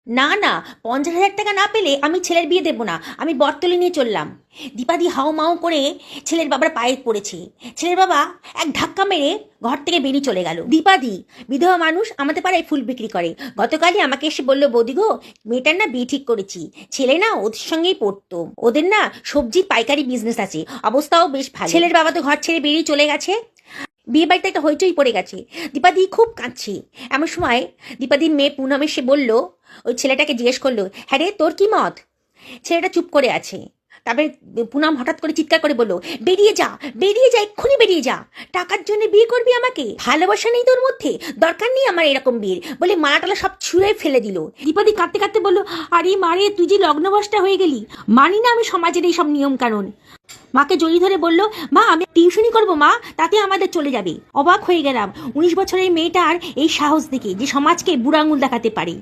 না না, 50,000 টাকা না পেলে আমি ছেলের বিয়ে দেবো না, আমি বরতলে নিয়ে চললাম। দীপাদি হাও মাও করে ছেলের বাবার পায়ে পড়েছে। ছেলের বাবা এক ধাক্কা মেরে ঘর থেকে বেরিয়ে চলে গেল। দীপাদি বিধবা মানুষ, আমাদের পাড়ায় ফুল বিক্রি করে। গতকালই আমাকে এসে বললো, বৌদি গো, মেয়েটার না বিয়ে ঠিক করেছি, ছেলে না ওদের সঙ্গেই পড়তো, ওদের না সবজির পাইকারি বিজনেস আছে, অবস্থাও বেশ ভালো। ছেলের বাবা তো ঘর ছেড়ে বেরিয়ে চলে গেছে। বিয়ে বাড়িতে একটা হইচই পড়ে গেছে। দীপাদি খুব কাঁদছে। এমন সময় দীপাদির মেয়ে পুনম এসে বলল, ওই ছেলেটাকে জিজ্ঞেস করলো, হ্যাঁ রে, তোর কি মত? ছেলেটা চুপ করে আছে। তারপরে পুনম হঠাৎ করে চিৎকার করে বলল, বেরিয়ে যা, বেরিয়ে যা, এক্ষুনি বেরিয়ে যা। টাকার জন্য বিয়ে করবি আমাকে? ভালোবাসা নেই তোর মধ্যে? দরকার নেই আমার এরকম বিয়ের, বলে মালাটালা সব ছুঁড়ে ফেলে দিল। দীপাদি কাঁদতে কাঁদতে বলল, আরে মারে, তুই যে লগ্নভ্রষ্টা হয়ে গেলি। মানি না আমি সমাজের এই সব নিয়ম কানুন। মাকে জড়িয়ে ধরে বলল, মা আমি টিউশনি করবো মা, তাতে আমাদের চলে যাবে। অবাক হয়ে গেলাম 19 বছরের মেয়েটার এই সাহস দেখে, যে সমাজকে বুড়ো আঙুল দেখাতে পারে।